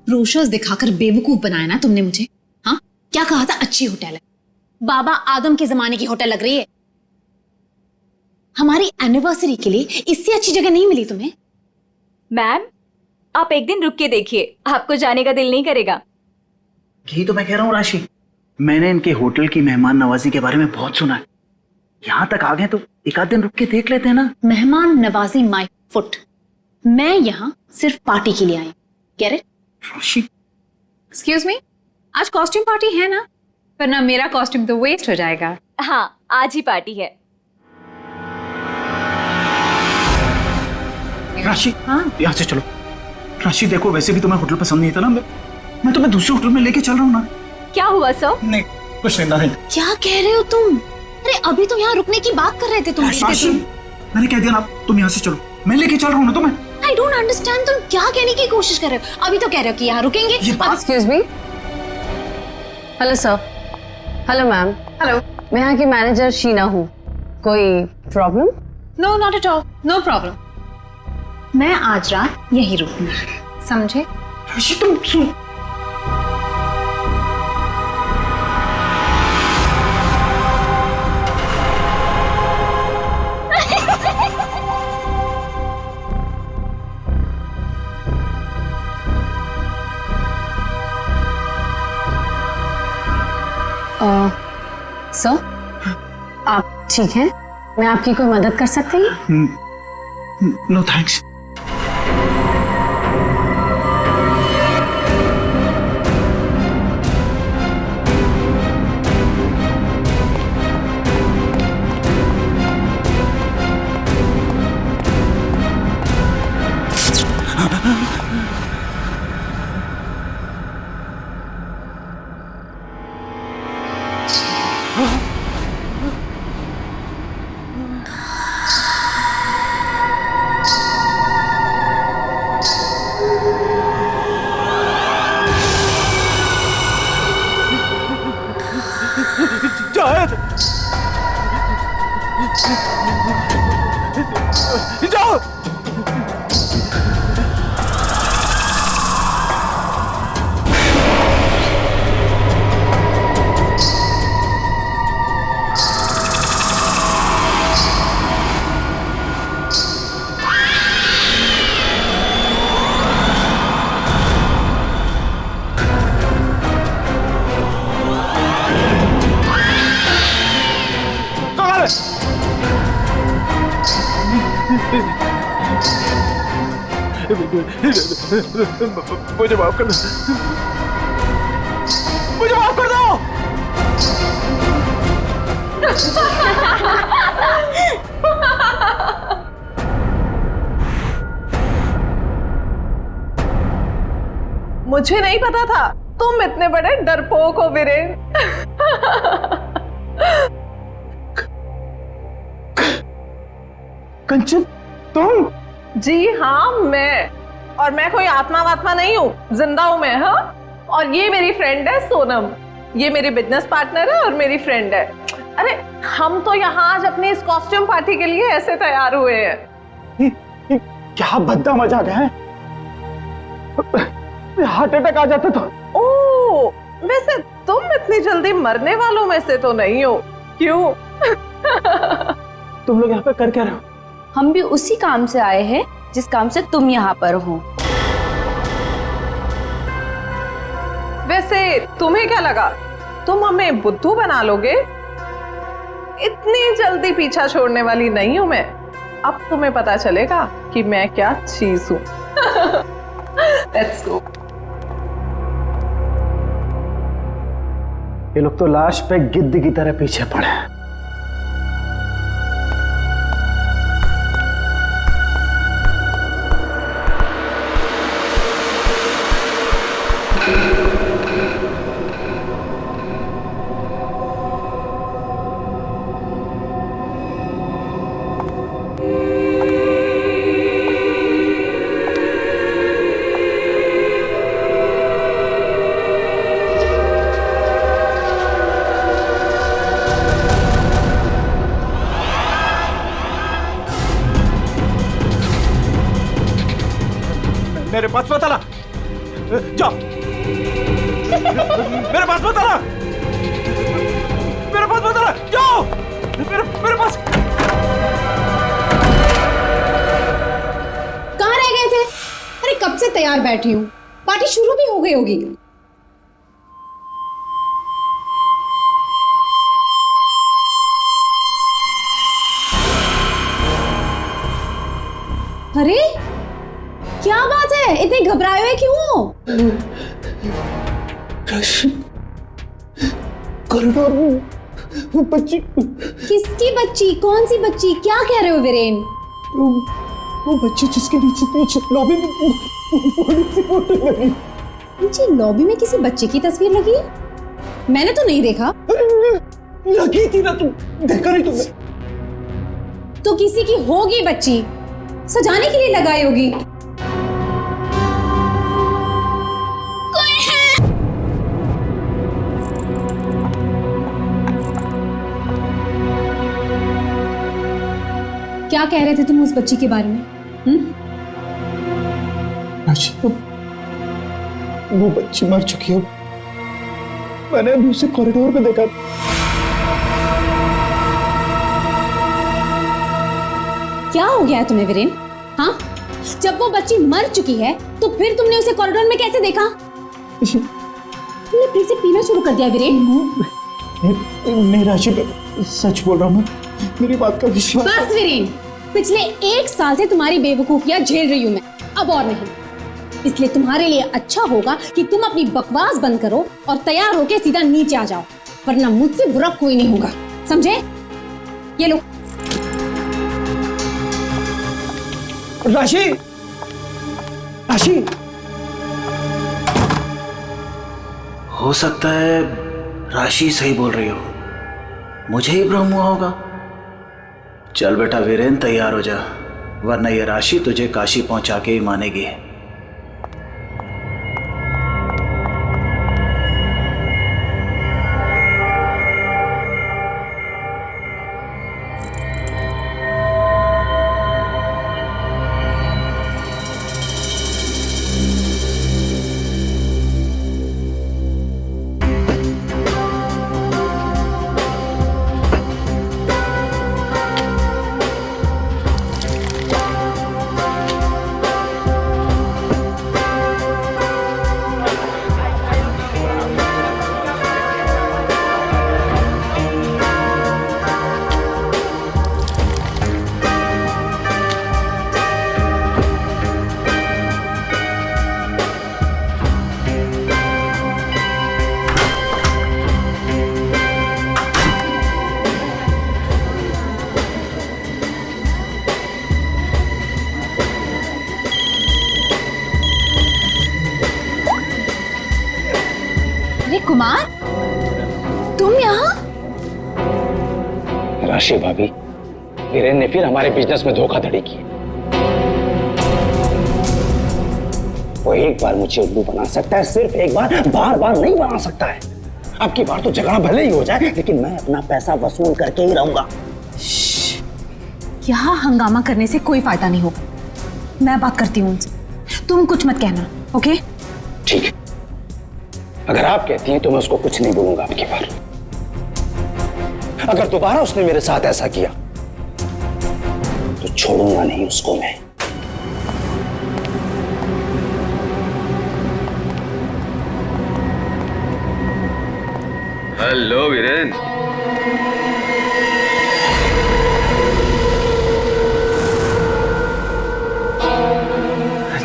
Brochures दिखाकर बेवकूफ बनाया ना तुमने मुझे। हाँ, क्या कहा था? अच्छी होटल है, बाबा आदम के जमाने की होटल लग रही है। हमारी एनिवर्सरी के लिए इससे अच्छी जगह नहीं मिली तुम्हें? मैम, आप एक दिन रुक के देखिए, आपको जाने का दिल नहीं करेगा। यही तो मैं कह रहा हूँ राशि, मैंने इनके होटल की मेहमान नवाजी के बारे में बहुत सुना है। यहाँ तक आ गए तो एक आध दिन रुक के देख लेते हैं ना। मेहमान नवाजी माय फुट। मैं यहाँ सिर्फ पार्टी के लिए आई। Get it? Rashi, excuse me, आज कॉस्ट्यूम पार्टी है ना? वरना मेरा कॉस्ट्यूम तो वेस्ट हो जाएगा। हाँ, आज ही पार्टी है। राशि, हाँ? यहाँ से चलो। राशि देखो, वैसे भी तुम्हें होटल पसंद नहीं था ना, मैं तुम्हें दूसरे होटल में लेके चल रहा हूँ ना। क्या हुआ सर? नहीं, कुछ नहीं। क्या कह रहे हो तुम? अरे अभी तो यहाँ रुकने की बात कर रहे थे तुम। राशि, मैंने कह दिया ना, तुम यहाँ से चलो, मैं लेके चल रहा हूँ ना तुम्हें। आई डोंट अंडरस्टैंड, तुम क्या कहने की कोशिश कर रहे हो? अभी तो कह रहे हो कि यहाँ रुकेंगे। Excuse me. Hello sir. Hello ma'am. Hello. मैं यहाँ की मैनेजर शीना हूँ। कोई problem? No, not at all, no problem. मैं आज रात यहीं रुकूंगी, समझे? राशि तुम सुन। सर, आप ठीक हैं? मैं आपकी कोई मदद कर सकती हूँ? No thanks. जाओ। मुझे माफ कर दो, मुझे माफ कर दो। मुझे नहीं पता था तुम इतने बड़े डरपोक हो वीरेन। कंचन, तुम? जी हाँ, और मैं कोई आत्मा वात्मा नहीं हूँ, जिंदा हूँ मैं। हाँ, और ये मेरी फ्रेंड है सोनम, ये मेरी बिजनेस पार्टनर है और मेरी फ्रेंड है। अरे हम तो यहाँ आज अपनी इस कॉस्ट्यूम पार्टी के लिए ऐसे तैयार हुए हैं। क्या भद्दा मजाक है, हार्ट अटैक आ जाता था। ओह, वैसे तुम इतनी जल्दी मरने वालों में से तो नहीं हो, क्यों? तुम लोग यहाँ पे कर क्या रहे हो? हम भी उसी काम से आए हैं जिस काम से तुम यहाँ पर हो। वैसे तुम्हें क्या लगा तुम हमें बुद्धू बना लोगे? इतनी जल्दी पीछा छोड़ने वाली नहीं हूं मैं। अब तुम्हें पता चलेगा कि मैं क्या चीज हूं। Let's go. ये लोग तो लाश पे गिद्ध की तरह पीछे पड़े हैं। मेरे पास पता ला, जाओ मेरे पास। कहाँ रह गए थे? अरे कब से तैयार बैठी हूँ, पार्टी शुरू भी हो गई होगी। अरे क्या बात है, इतने घबराए हुए क्यों हो? कॉरिडोर में वो बच्ची। किसकी बच्ची? कौन सी बच्ची? क्या कह रहे हो वीरेन? वो बच्ची जिसके नीचे लॉबी में बड़ी सी फोटो लगी। नीचे लॉबी में किसी बच्चे की तस्वीर लगी है? मैंने तो नहीं देखा। लगी थी ना, तुम देखा नहीं तुमने? तो किसी की होगी बच्ची, सजाने के लिए लगाई होगी। क्या कह रहे थे तुम उस बच्ची के बारे में? वो बच्ची मर चुकी है। मैंने अभी उसे कॉरिडोर में देखा। क्या हो गया है तुम्हें वीरेन? हाँ, जब वो बच्ची मर चुकी है तो फिर तुमने उसे कॉरिडोर में कैसे देखा? तुमने फिर से पीना शुरू कर दिया वीरेन? नहीं राशि, सच बोल रहा हूँ मैं, मेरी बात का विश्वास। बस वीरेन, पिछले 1 साल से तुम्हारी बेवकूफियां झेल रही हूं मैं, अब और नहीं। इसलिए तुम्हारे लिए अच्छा होगा कि तुम अपनी बकवास बंद करो और तैयार होके सीधा नीचे आ जाओ, वरना मुझसे बुरा कोई नहीं होगा, समझे? ये लो। राशि, राशि, हो सकता है राशि सही बोल रही हो, मुझे ही भ्रम हुआ होगा। चल बेटा वीरेन, तैयार हो जा, वरना ये राशि तुझे काशी पहुंचा के ही मानेगी। कुमार, तुम यहाँ? राशि भाभी, वीरेन ने फिर हमारे बिजनेस में धोखाधड़ी की। वो एक बार मुझे उल्लू बना सकता है, सिर्फ एक बार, बार बार नहीं बना सकता है। अब की बार तो झगड़ा भले ही हो जाए, लेकिन मैं अपना पैसा वसूल करके ही रहूंगा। यहाँ हंगामा करने से कोई फायदा नहीं होगा, मैं बात करती हूँ उनसे, तुम कुछ मत कहना, ओके? ठीक है, अगर आप कहती हैं तो मैं उसको कुछ नहीं बोलूंगा अब की बार। अगर दोबारा उसने मेरे साथ ऐसा किया तो छोड़ूंगा नहीं उसको मैं। हेलो वीरेन।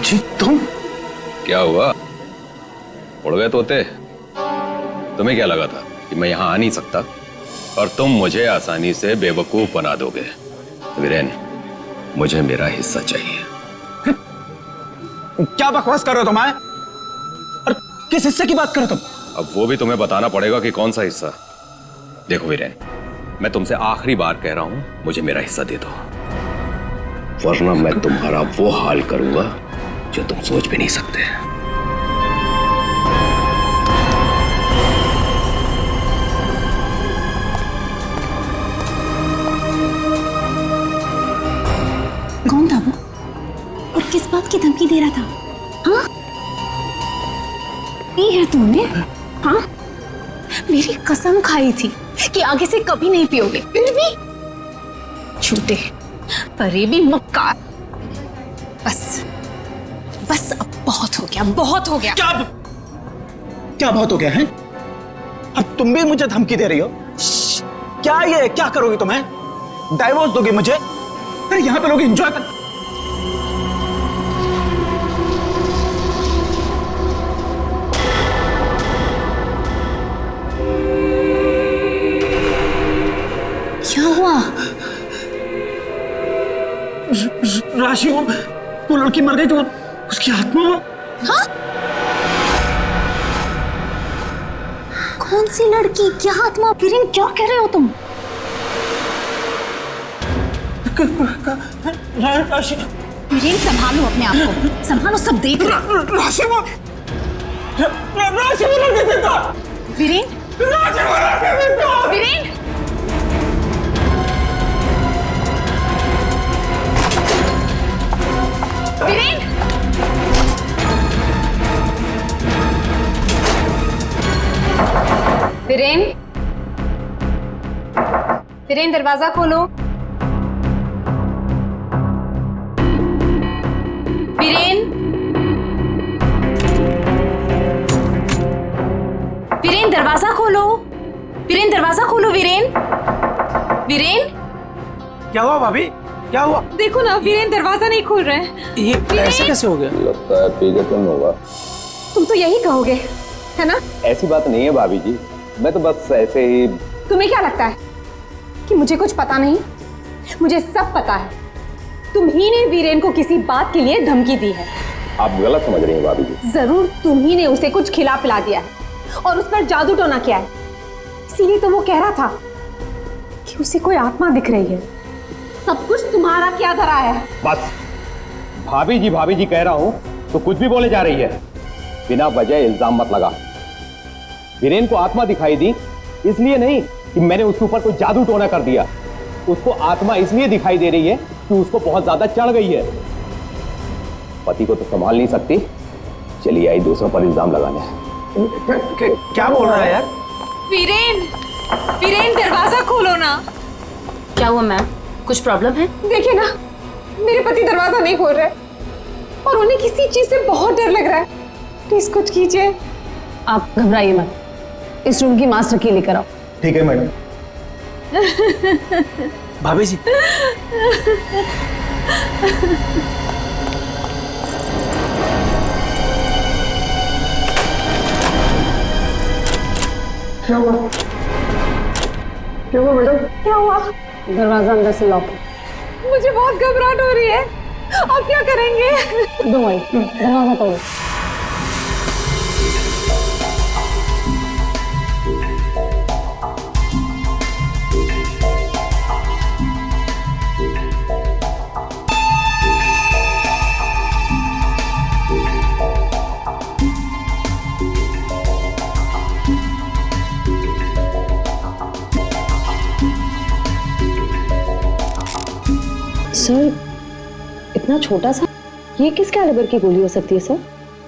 जी तुम? क्या हुआ, उड़ गए तोते? तुम्हें क्या लगा था कि मैं यहां आ नहीं सकता और तुम मुझे आसानी से बेवकूफ बना दोगे? वीरेन, मुझे मेरा हिस्सा चाहिए। क्या बकवास कर रहे हो तुम? और किस हिस्से की बात कर रहे हो तुम? अब वो भी तुम्हें बताना पड़ेगा कि कौन सा हिस्सा। देखो वीरेन, मैं तुमसे आखिरी बार कह रहा हूं, मुझे मेरा हिस्सा दे दो, वरना मैं तुम्हारा वो हाल करूंगा जो तुम सोच भी नहीं सकते। कौन था वो और किस बात की धमकी दे रहा था? हाँ, ये है तुमने? हाँ, मेरी कसम खाई थी कि आगे से कभी नहीं पियोगे, फिर भी छूटे, फरेबी मक्कार। बस बस अब बहुत हो गया, बहुत हो गया। क्या बहुत हो गया है? अब तुम भी मुझे धमकी दे रही हो? क्या ये क्या करोगी तुम्हें? डाइवोर्स दोगे मुझे? अरे यहाँ पे लोग एंजॉय कर। क्या हुआ? राशि वो लड़की मर गई तो उसकी आत्मा। हाँ? कौन सी लड़की? क्या आत्मा? वीरेन क्या कह रहे हो तुम? राशि, वीरेन संभालो अपने आप को, संभालो, सब देख रहे हैं। राशि वो लड़की देता। वीरेन, राशि वो लड़की देता। वीरेन, वीरेन, वीरेन, वीरेन दरवाजा खोलो। वीरेन, वीरेन दरवाजा खोलो। वीरेन दरवाजा खोलो। वीरेन, वीरेन, क्या हुआ भाभी? क्या हुआ? देखो ना, वीरेन दरवाजा नहीं खोल रहे हैं। ये ऐसे कैसे हो गया? लगता है पी के तुम होगा। तुम तो यही कहोगे, है ना? ऐसी बात नहीं है भाभी जी, मैं तो बस ऐसे ही। तुम्हें क्या लगता है कि मुझे कुछ पता नहीं? मुझे सब पता है। तुम ही ने वीरेन को किसी बात के लिए धमकी दी है। आप गलत समझ रही हैं भाभी जी। जरूर तुम ही ने उसे कुछ खिला पिला दिया है और उस पर जादू टोना किया है। इसीलिए तो वो कह रहा था कि उसे कोई आत्मा दिख रही है। सब कुछ तुम्हारा क्या धरा है? बस भाभी जी कह रहा हूं तो कुछ भी बोले जा रही है। बिना वजह इल्जाम मत लगा। वीरेन को आत्मा दिखाई दी इसलिए नहीं कि मैंने उसके ऊपर कोई जादू टोना कर दिया। उसको आत्मा इसलिए दिखाई दे रही है कि उसको बहुत ज्यादा चढ़ गई है। पति को तो संभाल नहीं सकती, चलिए आई दूसरों पर इल्जाम लगाने। क्या बोल रहा है यार? वीरेन, वीरेन दरवाजा खोलो ना। क्या हुआ मैम? कुछ प्रॉब्लम है? देखिए ना, मेरे पति दरवाजा नहीं खोल रहे और उन्हें किसी चीज से बहुत डर लग रहा है। प्लीज कुछ कीजिए। आप घबराइए मत, इस रूम की मास्टर की लेकर आओ। ठीक है मैडम। भाभी जी, क्या हुआ? क्या हुआ मैडम? क्या हुआ? दरवाजा अंदर से लॉक है। मुझे बहुत घबराहट हो रही है। आप क्या करेंगे? दो भाई, दरवाजा तोड़ो। सर, इतना छोटा सा, ये किस कैलिबर की गोली हो सकती है सर?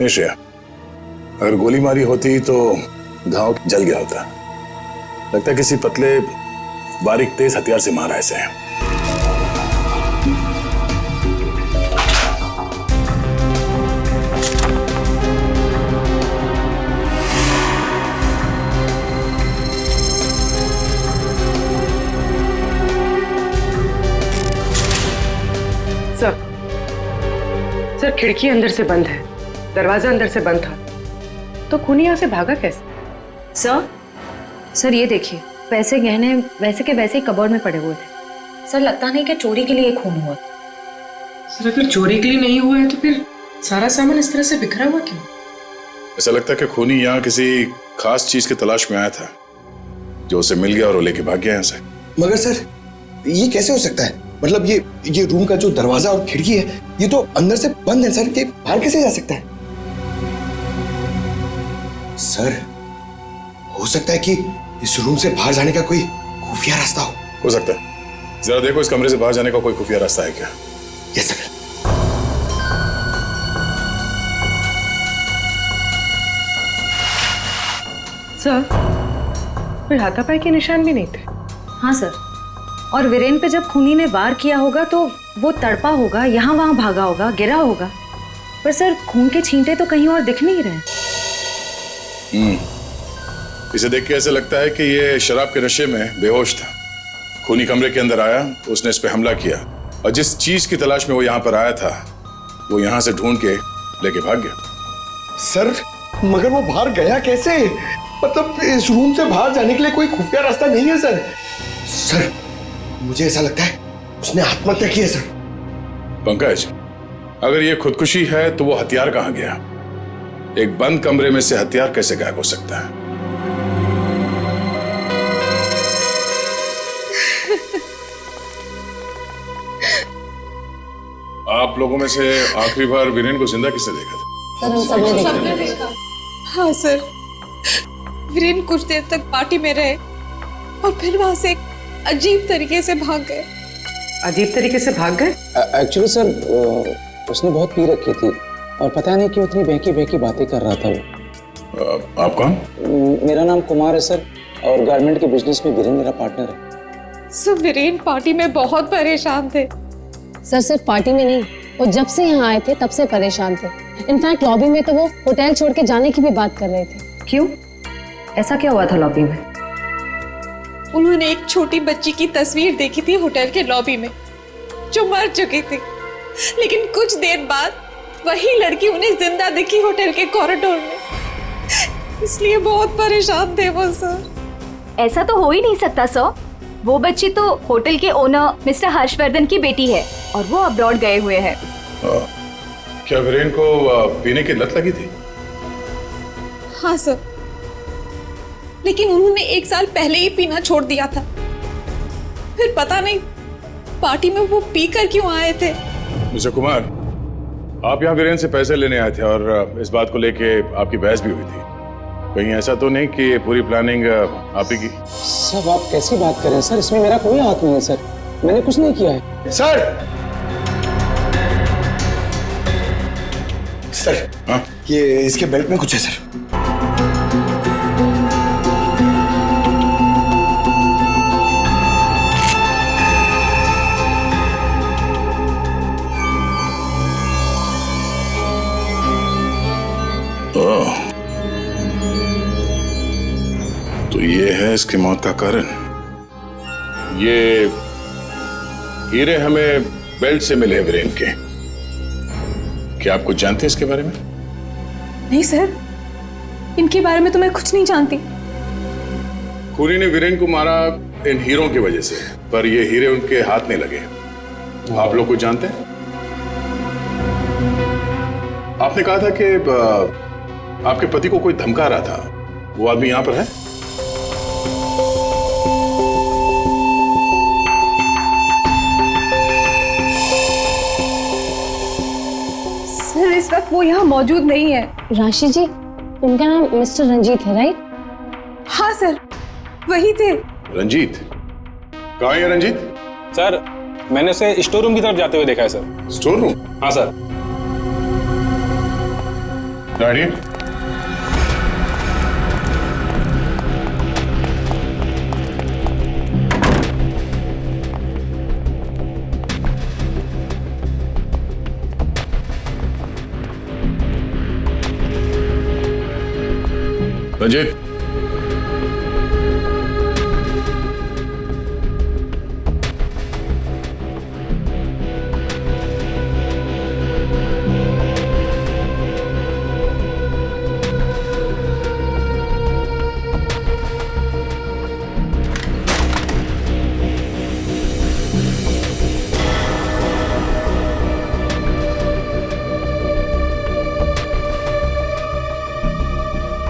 निश्चय, अगर गोली मारी होती तो घाव जल गया होता। लगता है किसी पतले बारीक तेज हथियार से मारा ऐसे। सर, खिड़की अंदर से बंद है, दरवाजा अंदर से बंद था, तो खूनी यहाँ से भागा कैसे? सर ये देखिए, पैसे गहने वैसे के वैसे ही कबर्ड में पड़े हुए थे। सर लगता नहीं कि चोरी के लिए खून हुआ। सर अगर चोरी के लिए नहीं हुआ है तो फिर सारा सामान इस तरह से बिखरा हुआ क्यों? ऐसा लगता है कि खूनी यहाँ किसी खास चीज की तलाश में आया था, जो उसे मिल गया और वो लेके भाग गया यहाँ से। मगर सर, ये कैसे हो सकता है? मतलब ये रूम का जो दरवाजा और खिड़की है, ये तो अंदर से बंद है सर, कि बाहर कैसे जा सकता है? सर, हो सकता है कि इस रूम से बाहर जाने का कोई खुफिया रास्ता हो सकता है। जरा देखो इस कमरे से बाहर जाने का कोई खुफिया रास्ता है क्या? Yes sir. सर, कोई हाथापाई के निशान भी नहीं थे। हाँ सर, और वीरेन पे जब खूनी ने वार किया होगा तो वो तड़पा होगा, यहाँ वहां भागा होगा, गिरा होगा। पर सर खून के छींटे तो कहीं और दिख नहीं रहे। इसे देख के ऐसा लगता है कि ये शराब के नशे में बेहोश था। खूनी कमरे के अंदर आया, उसने इस पे हमला किया और जिस चीज की तलाश में वो यहाँ पर आया था वो यहाँ से ढूंढ के लेके भाग गया। सर मगर वो बाहर गया कैसे? मतलब इस रूम से बाहर जाने के लिए कोई खुफिया रास्ता नहीं है सर। सर मुझे ऐसा लगता है उसने आत्महत्या की है सर। पंकज, अगर ये खुदकुशी है तो वो हथियार कहाँ गया? एक बंद कमरे में से हथियार कैसे गायब हो सकता है? आप लोगों में से आखिरी बार वीरेन को जिंदा किसने देखा था? सर हम सबने देखा। हाँ सर, वीरेन कुछ देर तक पार्टी में रहे और फिर वहां से एक अजीब तरीके से भाग गए। अजीब तरीके से भाग गए? एक्चुअली सर उसने बहुत पी रखी थी और पता नहीं क्यों इतनी बहकी बहकी बातें कर रहा था वो। आप कौन? मेरा नाम कुमार है सर और गारमेंट के बिजनेस में वीरेन मेरा पार्टनर है। सर वीरेन पार्टी में बहुत परेशान थे। सर सिर्फ पार्टी में नहीं, वो जब से यहाँ आए थे तब से परेशान थे। इनफैक्ट लॉबी में तो वो होटल छोड़ के जाने की भी बात कर रहे थे। क्यों? ऐसा क्या हुआ था लॉबी में? उन्होंने एक छोटी बच्ची की तस्वीर देखी थी होटल के लॉबी में जो मर चुकी थी, लेकिन कुछ देर बाद वही लड़की उन्हें जिंदा दिखी होटल के कॉरिडोर में। इसलिए बहुत परेशान थे वो सर। ऐसा तो हो ही नहीं सकता सर। वो बच्ची तो होटल के ओनर मिस्टर हर्षवर्धन की बेटी है और वो अब्रॉड गए हुए हैं। क्या वीरेन को पीने की लत लगी थी? हाँ सर, लेकिन उन्होंने 1 साल पहले ही पीना छोड़ दिया था। फिर पता नहीं पार्टी में वो पीकर क्यों आए थे। मिस्टर कुमार, आप यहाँ वीरेन से पैसे लेने आए थे और इस बात को लेके आपकी बहस भी हुई थी। कहीं ऐसा तो नहीं कि पूरी प्लानिंग आप ही की? सब आप कैसी बात कर रहे हैं सर? इसमें मेरा कोई हाथ नहीं है सर, मैंने कुछ नहीं किया है। सर सर हाँ? ये इसके बेल्ट में कुछ है सर। तो ये है इसकी मौत का कारण। ये हीरे हमें बेल्ट से मिले वीरेन के। क्या आप कुछ जानते हैं इसके बारे में? नहीं सर, इनके बारे में तो मैं कुछ नहीं जानती। खूनी ने वीरेन को मारा इन हीरों की वजह से, पर ये हीरे उनके हाथ नहीं लगे। आप लोग कुछ जानते हैं? आपने कहा था कि आपके पति को कोई धमका रहा था, वो आदमी यहां पर है? सर इस वक्त वो यहाँ मौजूद नहीं है। राशि जी, उनका नाम मिस्टर रंजीत है राइट? हाँ सर, वही थे। रंजीत? कहाँ है रंजीत? सर मैंने उसे स्टोर रूम की तरफ जाते हुए देखा है सर। Store room? हाँ सर। रंजीत,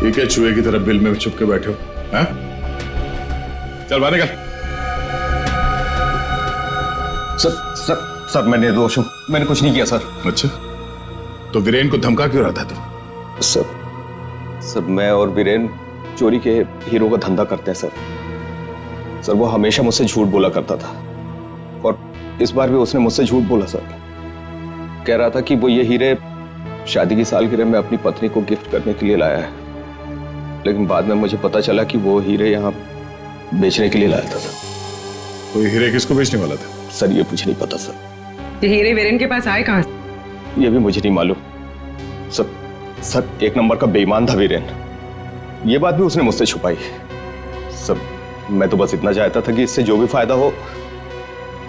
ये क्या चूहे की तरह बिल में छुप के बैठे हो? हैं? चल बाहर निकल। सर मैं निर्दोष हूँ, मैंने कुछ नहीं किया सर। अच्छा, तो वीरेन को धमका क्यों रहा था तुम? सर मैं और वीरेन चोरी के हीरो का धंधा करते हैं सर। वो हमेशा मुझसे झूठ बोला करता था और इस बार भी उसने मुझसे झूठ बोला सर। कह रहा था कि वो ये हीरे शादी की सालगिरह में अपनी पत्नी को गिफ्ट करने के लिए लाया है, लेकिन बाद में मुझे पता चला कि वो हीरे यहाँ बेचने के लिए लाया था। कोई हीरे किसको बेचने वाला था? सर ये मुझे नहीं पता सर। ये हीरे वीरेन के पास आए कहां से? ये भी मुझे नहीं मालूम सर। एक नंबर का बेईमान था वीरेन, ये बात भी उसने मुझसे छुपाई। सर मैं तो बस इतना चाहता था कि इससे जो भी फायदा हो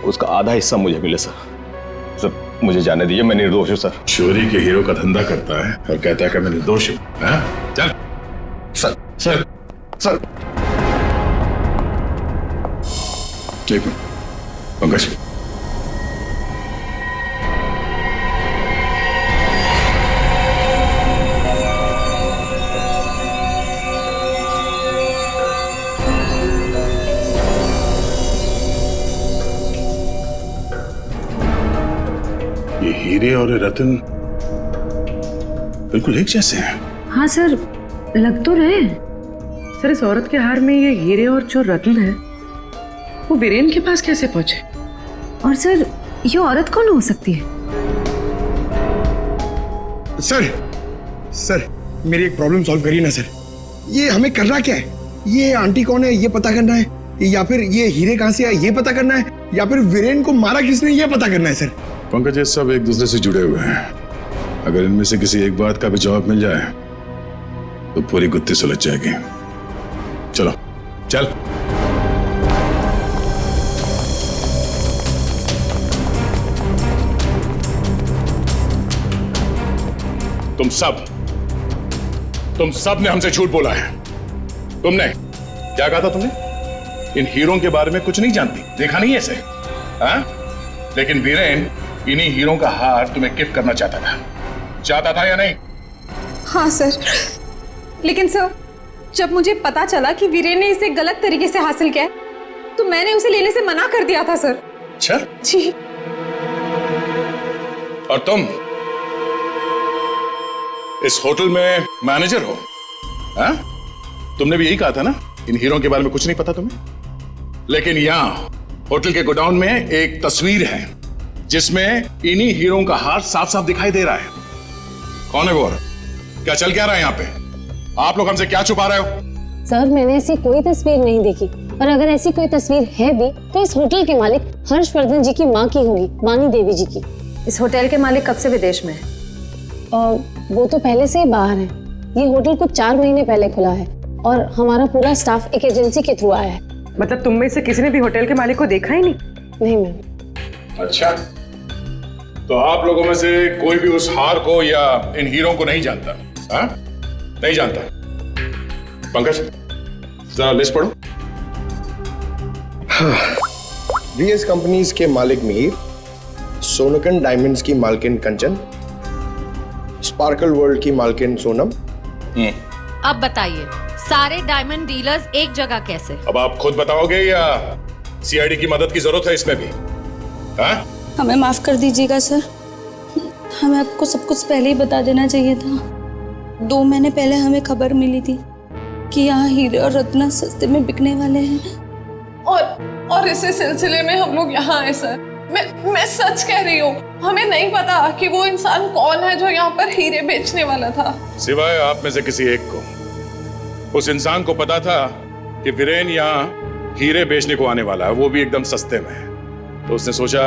उसका आधा हिस्सा मुझे मिले सर। मुझे जाने दीजिए, मैं निर्दोष हूँ सर। चोरी के हीरो का धंधा करता है और कहता है कि मैं निर्दोष हूँ। चल सर सर सर एक मिनट पंकज, ये हीरे और ये रतन बिल्कुल एक जैसे हैं। हाँ सर, लग तो रहे। सर इस औरत के हार में ये हीरे और जो रत्न है वो वीरेन के पास कैसे पहुंचे? और सर ये औरत कौन हो सकती है? सर मेरी एक प्रॉब्लम सॉल्व करिए ना सर। ये हमें करना क्या है? ये आंटी कौन है ये पता करना है, या फिर ये हीरे कहां से आए ये पता करना है, या फिर वीरेन को मारा किसने ये पता करना है सर। पंकज ये सब एक दूसरे से जुड़े हुए हैं। अगर इनमें से किसी एक बात का भी जवाब मिल जाए तो पूरी गुत्थी सुलझ जाएगी। चलो चल। तुम सब ने हमसे झूठ बोला है। तुमने क्या कहा था? तुमने इन हीरों के बारे में कुछ नहीं जानती, देखा नहीं ऐसे? हाँ? लेकिन वीरेन इन्हीं हीरों का हार तुम्हें गिफ्ट करना चाहता था या नहीं? हाँ सर, लेकिन सर जब मुझे पता चला कि वीरेन ने इसे गलत तरीके से हासिल किया है तो मैंने उसे लेने से मना कर दिया था सर। अच्छा जी। और तुम इस होटल में मैनेजर हो? हाँ? तुमने भी यही कहा था ना इन हीरों के बारे में कुछ नहीं पता तुम्हें। लेकिन यहां होटल के गोडाउन में एक तस्वीर है जिसमें इन्हीं हीरों का हार साफ साफ दिखाई दे रहा है। कौन है वो औरत? क्या चल क्या रहा है यहाँ पे? आप लोग हमसे क्या छुपा रहे हो? सर मैंने ऐसी कोई तस्वीर नहीं देखी, और अगर ऐसी कोई तस्वीर है भी तो इस होटल के मालिक हर्षवर्धन जी की माँ की होगी, वानी देवी जी की। इस होटल के मालिक कब से विदेश में है? और वो तो पहले से ही बाहर है। ये होटल कुछ 4 महीने पहले खुला है और हमारा पूरा स्टाफ एक एजेंसी के थ्रू आया है। मतलब तुम में से किसी ने भी होटल के मालिक को देखा ही नहीं? नहीं मैम। अच्छा, तो आप लोगों में से कोई भी उस हार को या इन हीरों को नहीं जानता? हाँ? नहीं जानता? पंकज जरा लिस्ट पढ़ो। वीएस कंपनीज के मालिक मीर, सोनकन डायमंड्स की मालकिन कंचन, स्पार्कल वर्ल्ड की मालकिन सोनम। अब बताइए सारे डायमंड डीलर्स एक जगह कैसे? अब आप खुद बताओगे या सीआईडी की मदद की जरूरत है इसमें भी? हाँ? हमें माफ कर दीजिएगा सर, हमें आपको सब कुछ पहले ही बता देना चाहिए था। 2 महीने पहले हमें खबर मिली थी कि यहाँ हीरे और रत्न सस्ते में बिकने वाले हैं, और इसी सिलसिले में हम लोग यहाँ आए सर। मैं सच कह रही हूँ, हमें नहीं पता कि वो इंसान कौन है जो यहाँ पर हीरे बेचने वाला था। सिवाय आप में से किसी एक को उस इंसान को पता था कि वीरेन यहाँ हीरे बेचने को आने वाला है, वो भी एकदम सस्ते में। तो उसने सोचा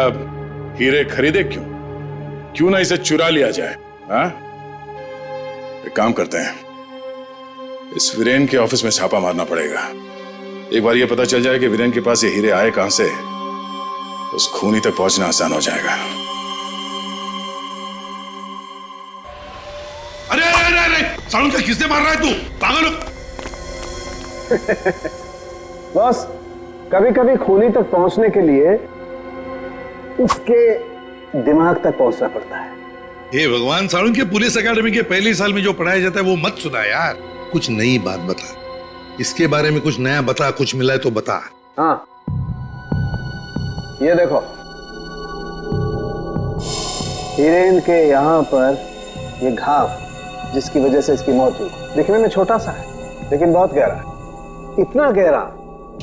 हीरे खरीदे क्यों ना इसे चुरा लिया जाए। हाँ? एक काम करते हैं, इस वीरेन के ऑफिस में छापा मारना पड़ेगा। एक बार ये पता चल जाए कि वीरेन के पास ये हीरे आए कहां से, उस खूनी तक पहुंचना आसान हो जाएगा। अरे अरे अरे सालू का किसने मार रहा है तू? पागल हो? बस कभी कभी खूनी तक पहुंचने के लिए उसके दिमाग तक पहुंचना पड़ता है। हे भगवान, सालू के पुलिस अकेडमी के पहले साल में जो पढ़ाया जाता है वो मत सुना यार। कुछ नई बात बता, इसके बारे में कुछ नया बता, कुछ मिला है तो बता। हाँ ये देखो, हीरेन के यहाँ पर ये घाव जिसकी वजह से इसकी मौत हुई, दिखने में छोटा सा है लेकिन बहुत गहरा है। इतना गहरा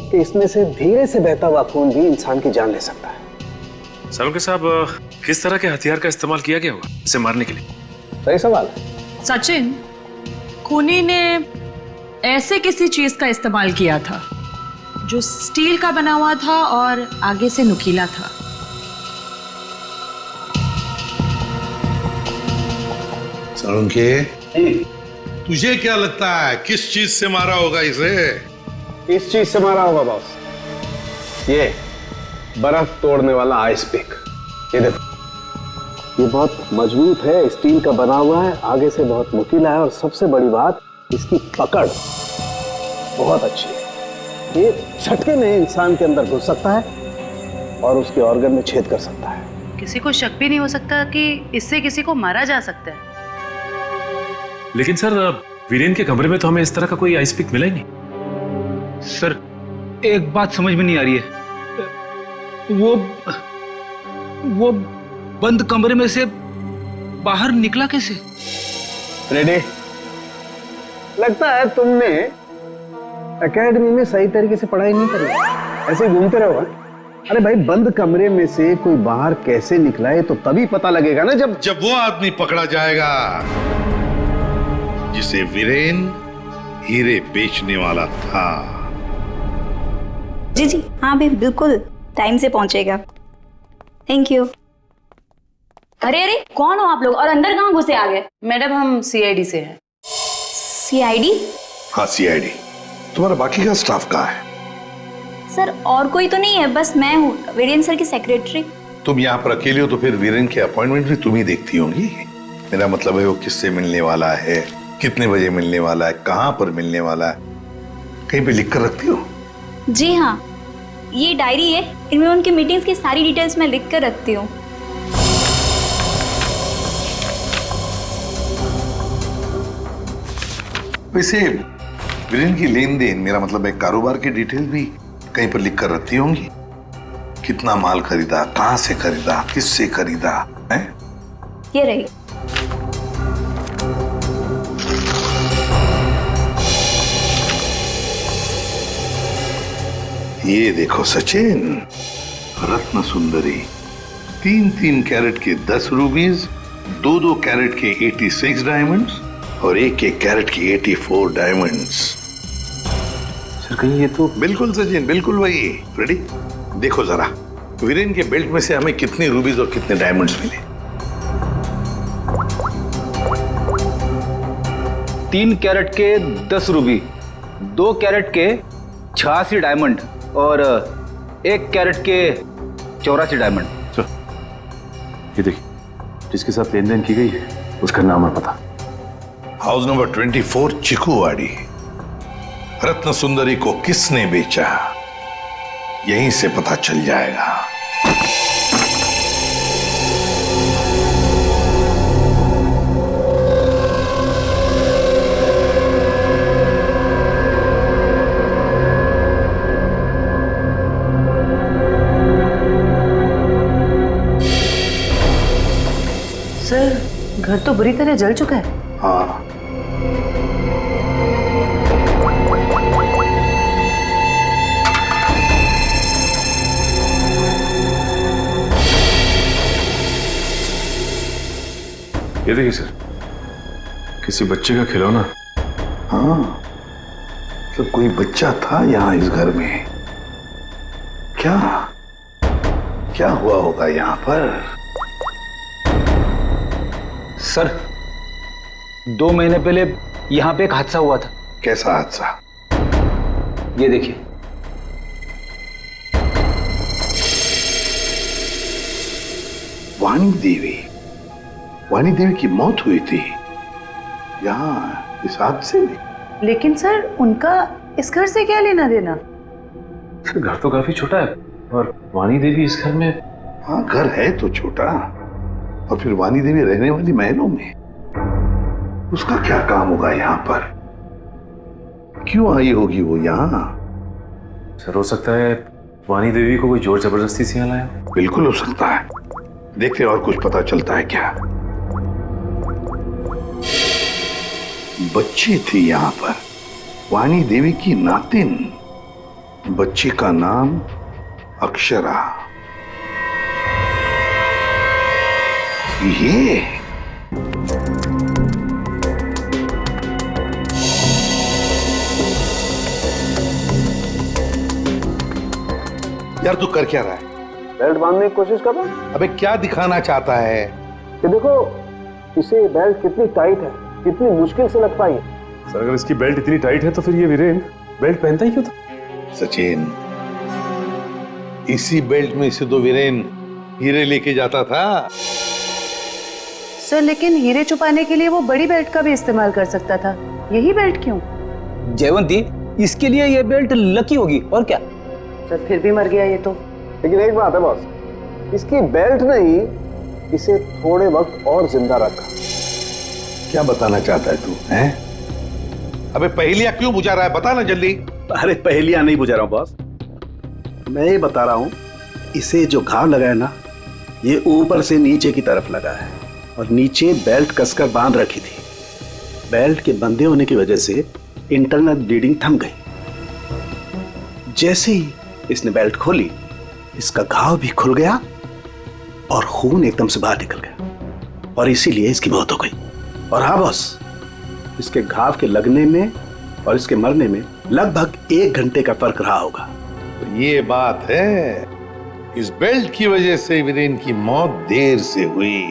कि इसमें से धीरे से बहता हुआ खून भी इंसान की जान ले सकता है। सालुंके साहब, किस तरह के हथियार का इस्तेमाल किया गया होगा इसे मारने के लिए? सही सवाल है। सचिन, खूनी ने ऐसे किसी चीज का इस्तेमाल किया था जो स्टील का बना हुआ था और आगे से नुकीला था। साळुंखे, तुझे क्या लगता है किस चीज से मारा होगा इसे? इस चीज से मारा होगा बॉस, ये बर्फ तोड़ने वाला आइस पिक। ये देखो, ये बहुत मजबूत है, स्टील का बना हुआ है, आगे से बहुत नुकीला है और सबसे बड़ी बात इसकी पकड़ बहुत अच्छी है। ये झटके में इंसान के अंदर घुस सकता है और उसके ऑर्गन में छेद कर सकता है। किसी को शक भी नहीं हो सकता कि इससे किसी को मारा जा सकता है। लेकिन सर, वीरेन के कमरे में तो हमें इस तरह का कोई आइस पिक मिला ही नहीं। सर, एक बात समझ में नहीं आ रही है, वो बंद कमरे में से बाहर निकला कैसे? रेडी? लगता है तुमने एकेडमी में सही तरीके से पढ़ाई नहीं करी, ऐसे ही घूमते रहो। अरे भाई, बंद कमरे में से कोई बाहर कैसे निकला है तो तभी पता लगेगा ना, जब वो आदमी पकड़ा जाएगा जिसे वीरेन हीरे बेचने वाला था। जी जी हाँ भाई, बिल्कुल टाइम से पहुंचेगा। Thank you. अरे अरे, कौन हो आप लोग और अंदर कहाँ घुसे आ गए? मैडम, हम सीआईडी से हैं। सीआईडी? हाँ, सीआईडी। तुम्हारा बाकी का स्टाफ कहाँ है? सर, और कोई तो नहीं है, बस मैं हूँ, वीरेन सर की सेक्रेटरी। तुम यहाँ पर अकेले हो तो फिर वीरेन के अपॉइंटमेंट भी तुम ही देखती होंगी। मेरा मतलब है वो किससे मिलने वाला है, कितने बजे मिलने वाला है, कहाँ पर मिलने वाला है, कहीं पे लिख कर रखती हो? जी हाँ, ये डायरी है, इनमें उनकी मीटिंग्स की सारी डिटेल्स मैं लिख कर रखती हूँ। वैसे वीरेन की लेन देन, मेरा मतलब है कारोबार की डिटेल भी कहीं पर लिख कर रखती होंगी। कितना माल खरीदा, कहाँ से खरीदा, किससे खरीदा है? ये रही। ये देखो सचिन, रत्न सुंदरी, 3-3 कैरेट के 10 रूबीज, 2-2 कैरेट के 86 डायमंड्स और 1-1 कैरेट की 84 डायमंड्स। सर, कहीं ये तो बिल्कुल सचिन, बिल्कुल वही। रेडी? देखो जरा, वीरेन के बेल्ट में से हमें कितने रूबीज और कितने डायमंड्स मिले? 3 कैरेट के 10 रूबी, 2 कैरेट के 86 डायमंड और 1 कैरेट के 84 डायमंड। ये देखिए, जिसके साथ लेन देन की गई है उसका नाम और पता। House number 24, चिकूवाड़ी। रत्न सुंदरी को किसने बेचा, यहीं से पता चल जाएगा। सर, घर तो बुरी तरह जल चुका है। हाँ, ये देखिए सर, किसी बच्चे का खिलौना। हाँ, तो कोई बच्चा था यहाँ इस घर में। क्या क्या हुआ होगा यहाँ पर? सर, 2 महीने पहले यहाँ पे एक हादसा हुआ था। कैसा हादसा? ये देखिए। वाणी देवी की मौत हुई थी यहाँ इस हादसे में। लेकिन सर, उनका इस घर से क्या लेना देना? सर, घर तो काफी छोटा है और वाणी देवी इस घर में। हाँ, घर है तो छोटा, और फिर वाणी देवी रहने वाली महलों में। उसका क्या काम होगा यहाँ पर? क्यों आई होगी वो यहाँ? सर, हो सकता है वाणी देवी को कोई जोर जबरदस्ती से यहाँ लाया। बिल्कुल हो सकता है। देखते और कुछ पता चलता है क्या? बच्ची थी यहाँ पर, वाणी देवी की नातिन। बच्ची का नाम अक्षरा। ये यार तू कर क्या रहा है? बेल्ट बांधने की कोशिश कर रहा हूं। अबे क्या दिखाना चाहता है? ये देखो इसे बेल्ट कितनी टाइट है, कितनी मुश्किल से लग पाई है। सर अगर इसकी बेल्ट इतनी टाइट है तो फिर ये वीरेन बेल्ट पहनता ही क्यों था? सचिन, इसी बेल्ट में से तो वीरेन हीरे लेके जाता था। सर लेकिन हीरे छुपाने के लिए वो बड़ी बेल्ट का भी इस्तेमाल कर सकता था, यही बेल्ट क्यों? जयवंती, इसके लिए ये बेल्ट लकी होगी और क्या। सर फिर भी मर गया ये तो। लेकिन एक बात है बॉस, इसकी बेल्ट ने ही इसे थोड़े वक्त और जिंदा रखा। क्या बताना चाहता है तू? हैं? अबे पहेलियां क्यों बुझा रहा है? बता ना जल्दी। अरे पहेलियां नहीं बुझा रहा हूं बॉस, मैं ये बता रहा हूं इसे जो घाव लगा है ना, ये ऊपर से नीचे की तरफ लगा है और नीचे बेल्ट कसकर बांध रखी थी। बेल्ट के बंधे होने की वजह से इंटरनल ब्लीडिंग थम गई। जैसे ही इसने बेल्ट खोली, इसका घाव भी खुल गया और खून एकदम से बाहर निकल गया और इसीलिए इसकी मौत हो गई। और हाँ बॉस, इसके घाव के लगने में और इसके मरने में लगभग 1 घंटे का फर्क रहा होगा। तो ये बात है, इस बेल्ट की वजह से वीरेन की मौत देर से हुई।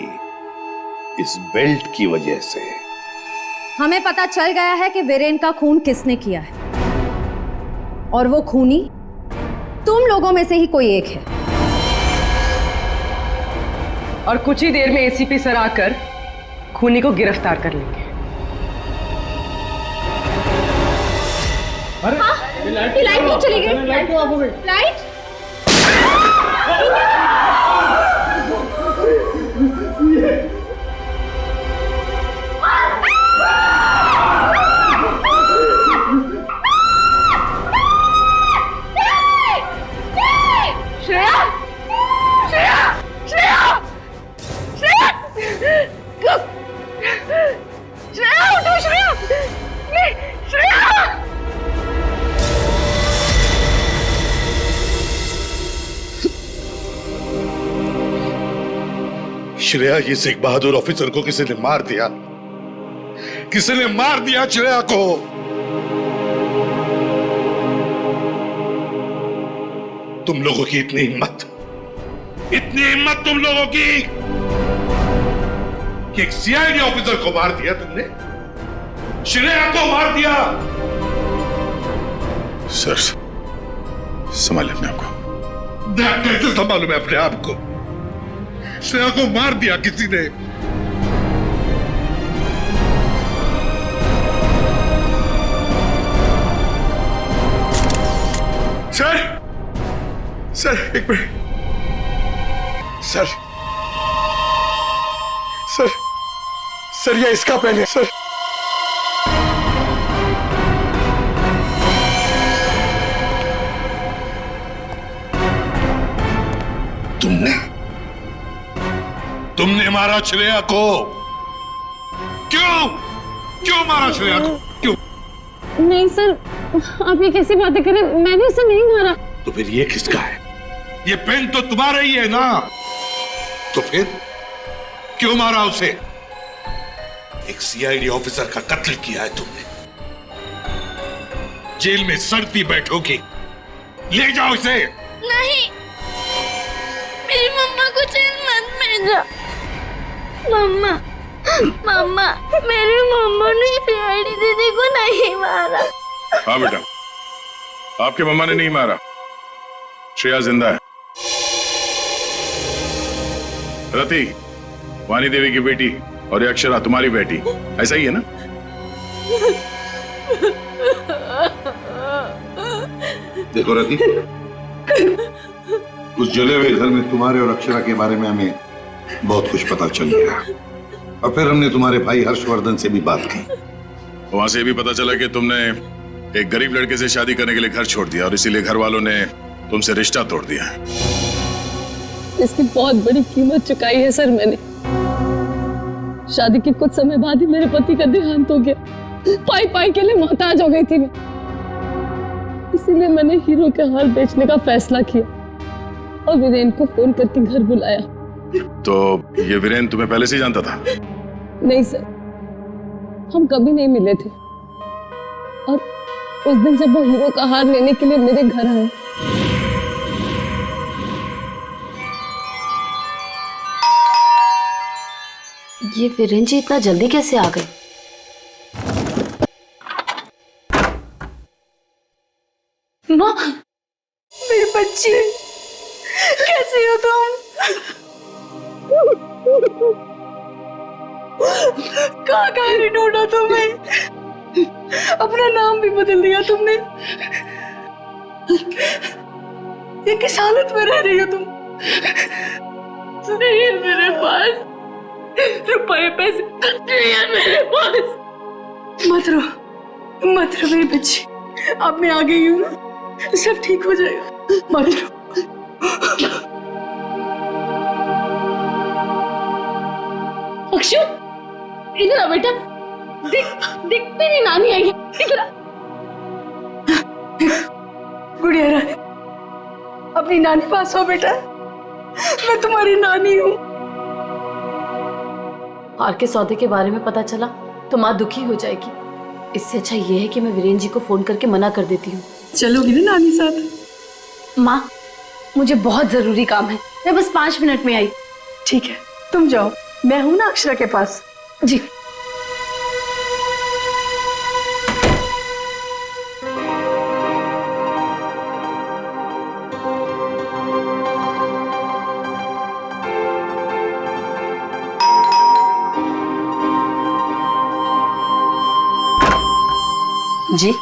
इस बेल्ट की वजह से हमें पता चल गया है कि वीरेन का खून किसने किया है, और वो खूनी तुम लोगों में से ही कोई एक है। और कुछ ही देर में एसीपी सर आकर खूनी को गिरफ्तार कर लेंगे। लाइट नहीं चली गई। लाइट श्रेया, ये सिख बहादुर ऑफिसर को किसी ने मार दिया। किसी ने मार दिया श्रेया को। तुम लोगों की इतनी हिम्मत तुम लोगों की कि एक सीआईडी ऑफिसर को मार दिया तुमने, श्रेया को मार दिया। सर संभालिए अपने आप को। कैसे संभालूं मैं अपने आप को? श्रेया को मार दिया किसी ने। सर एक मिनट। सर ये इसका पेन है सर। तुमने मारा श्रेया को। क्यों मारा श्रेया को? क्यों? नहीं सर, आप ये कैसी बातें करें, मैंने उसे नहीं मारा। तो फिर ये किसका है? ये पेन तो तुम्हारा ही है ना, तो फिर क्यों मारा उसे? एक सीआईडी ऑफिसर का कत्ल किया है तुमने। जेल में सड़ती बैठोगी। ले जाओ इसे। नहीं, मेरी मम्मा को जेल मत भेजो। मम्मा मेरी मम्मा ने सीआईडी दीदी को नहीं मारा। हाँ बेटा, आपके मम्मा ने नहीं मारा, श्रेया जिंदा है। रति, वानी देवी की बेटी, और ये अक्षरा तुम्हारी बेटी, ऐसा ही है ना? देखो रति, उस जले हुए घर में तुम्हारे और अक्षरा के बारे में हमें बहुत कुछ पता चल गया, और फिर हमने तुम्हारे भाई हर्षवर्धन से भी बात की। वहां से भी पता चला कि तुमने एक गरीब लड़के से शादी करने के लिए घर छोड़ दिया और इसीलिए घर वालों ने तुमसे रिश्ता तोड़ दिया। इसकी बहुत बड़ी कीमत चुकाई है सर मैंने। शादी के कुछ समय बाद ही मेरे पति का देहांत हो गया। पाई के लिए मोहताज हो गई थी मैं, इसीलिए मैंने हीरो के हार बेचने का फैसला किया और वीरेन को फोन करके घर बुलाया। तो ये वीरेन तुम्हें पहले से ही जानता था? नहीं सर, हम कभी नहीं मिले थे, और उस दिन जब वो हीरो का हार लेने के लिए मेरे घर आए ये वीरेन जी इतना जल्दी कैसे आ गए? माँ, मेरे बच्चे, कैसे हो तुम? कहाँ कहाँ नहीं ढूंढा तुम्हें? अपना नाम भी बदल दिया तुमने। ये किस हालत में रह रही हो तुम? नहीं है मेरे पास रुपए पैसे, नहीं है मेरे पास। मत रो मेरी बच्ची, अब मैं आ गई हूँ ना, सब ठीक हो जाएगा, मत रो। अक्षु, इधर आ बेटा, देख तेरी नानी आई है, इधर आ। गुड़िया रानी, अपनी नानी पास हो बेटा, मैं तुम्हारी नानी हूँ। हार के सौदे के बारे में पता चला तो माँ दुखी हो जाएगी। इससे अच्छा ये है कि मैं वीरेन जी को फोन करके मना कर देती हूँ। चलोगी ना नानी साथ? माँ, मुझे बहुत जरूरी काम है, मैं बस 5 मिनट में आई। ठीक है, तुम जाओ, मैं हूं ना अक्षरा के पास। जी। जी,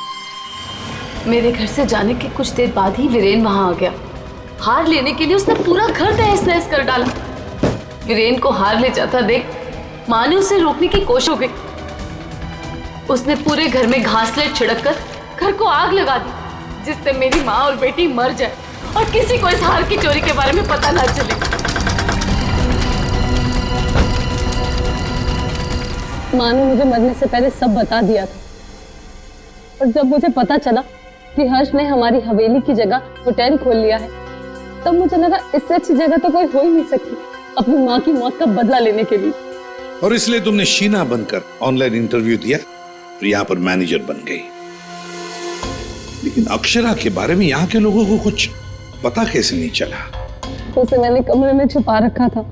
मेरे घर से जाने के कुछ देर बाद ही वीरेन वहां आ गया। हार लेने के लिए उसने पूरा घर तहस नहस कर डाला। वीरेन को हार ले जाता देख माँ ने उसे रोकने की कोशिश हो गई। उसने पूरे घर में घासलेट छिड़क कर घर को आग लगा दी, जिससे मेरी माँ और बेटी मर जाए और किसी को इस हार की चोरी के बारे में पता ना चले। माँ ने मुझे मरने से पहले सब बता दिया था, और जब मुझे पता चला कि हर्ष ने हमारी हवेली की जगह होटल खोल लिया है, तब मुझे लगा इससे अच्छी जगह तो कोई हो ही नहीं सकती अपनी माँ की मौत का बदला लेने के लिए। और इसलिए तुमने शीना बनकर ऑनलाइन इंटरव्यू दिया और यहाँ पर मैनेजर बन गई। लेकिन अक्षरा के बारे में यहाँ के लोगों को कुछ पता कैसे नहीं चला? उसे मैंने कमरे में छुपा रखा था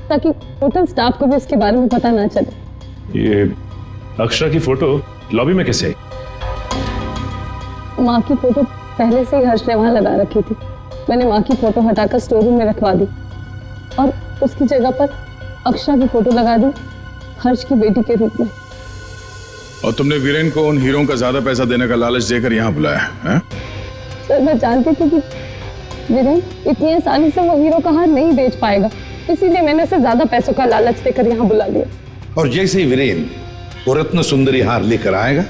ताकि होटल स्टाफ को भी उसके बारे में पता ना चले। ये अक्षरा की फोटो लॉबी में कैसे आई? माँ की फोटो पहले से ही हर्ष ने वहां लगा रखी थी। मैंने माँ की फोटो हटाकर स्टोर रूम में रखवा दी और उसकी जगह पर अक्षरा की फोटो लगा दी, हर्ष की बेटी के रूप में। और तुमने वीरेन को उन हीरों का ज्यादा पैसा देने का लालच देकर यहाँ बुलाया है? सर, मैं जानती थी कि वीरेन इतनी आसानी से वो हीरो का हार नहीं बेच पाएगा, इसीलिए मैंने उसे ज्यादा पैसों का लालच देकर यहाँ बुला लिया। और जैसे ही वीरेन वो रत्न सुंदरी हार लेकर आएगा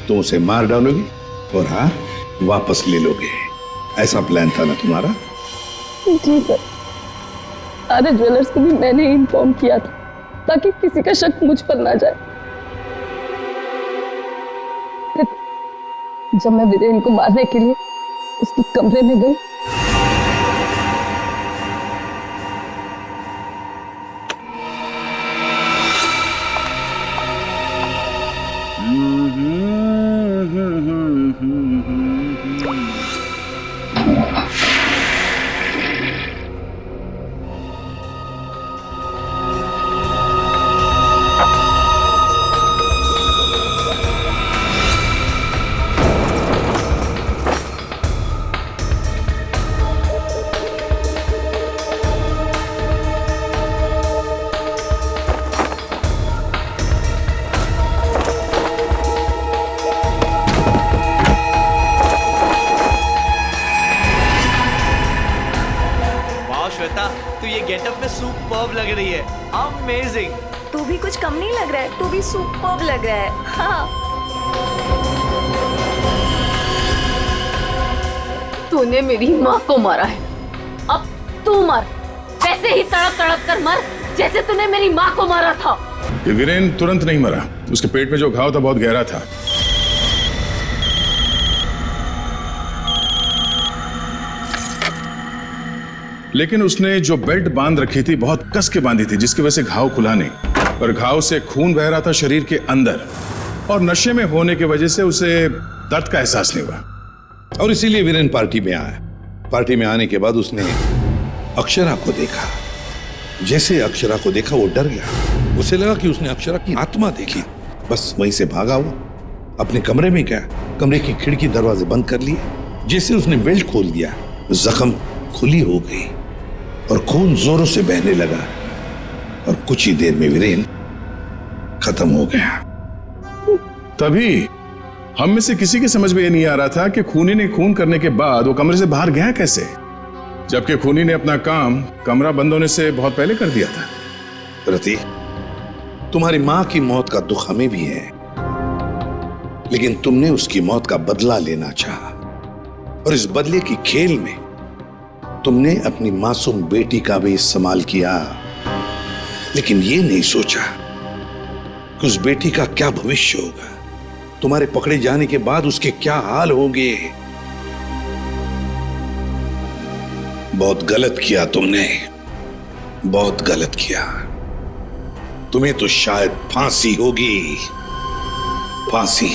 तो उसे मार डालोगे और हार वापस ले लोगे। ऐसा प्लान था ना तुम्हारा? जी सर, सारे ज्वेलर्स को भी मैंने इन्फॉर्म किया था ताकि किसी का शक मुझ पर ना जाए। फिर जब मैं वीरेन को मारने के लिए उसके कमरे में गई, तू ये गेटअप में सुपर्ब लग रही है, अमेजिंग। तू भी कुछ कम नहीं लग रहा है, तू भी सुपर्ब लग रहा है। हाँ। तूने मेरी माँ को मारा है, अब तू मर, वैसे ही तड़प तड़प कर मर जैसे तूने मेरी माँ को मारा था। ये वीरेन तुरंत नहीं मरा, उसके पेट में जो घाव था बहुत गहरा था। लेकिन उसने जो बेल्ट बांध रखी थी बहुत कस के बांधी थी, जिसकी वजह से घाव खुला नहीं, पर घाव से खून बह रहा था शरीर के अंदर, और नशे में होने की वजह से उसे दर्द का एहसास नहीं हुआ। और इसीलिए वीरेन पार्टी में आया। पार्टी में आने के बाद उसने अक्षरा को देखा जैसे अक्षरा को देखा वो डर गया। उसे लगा कि उसने अक्षरा की आत्मा देखी। बस वहीं से भागा वो अपने कमरे में गया। कमरे की खिड़की दरवाजे बंद कर लिए। जैसे उसने बेल्ट खोल दिया, जख्म खुली हो गई और खून जोरों से बहने लगा और कुछ ही देर में वीरेन खत्म हो गया। तभी हम में से किसी के समझ में ये नहीं आ रहा था कि खूनी ने खून करने के बाद वो कमरे से बाहर गया कैसे, जबकि खूनी ने अपना काम कमरा बंद होने से बहुत पहले कर दिया था। रति, तुम्हारी मां की मौत का दुख हमें भी है, लेकिन तुमने उसकी मौत का बदला लेना चाहा और इस बदले की खेल में तुमने अपनी मासूम बेटी का भी इस्तेमाल किया, लेकिन ये नहीं सोचा कि उस बेटी का क्या भविष्य होगा। तुम्हारे पकड़े जाने के बाद उसके क्या हाल होंगे। बहुत गलत किया तुमने, बहुत गलत किया। तुम्हें तो शायद फांसी होगी, फांसी।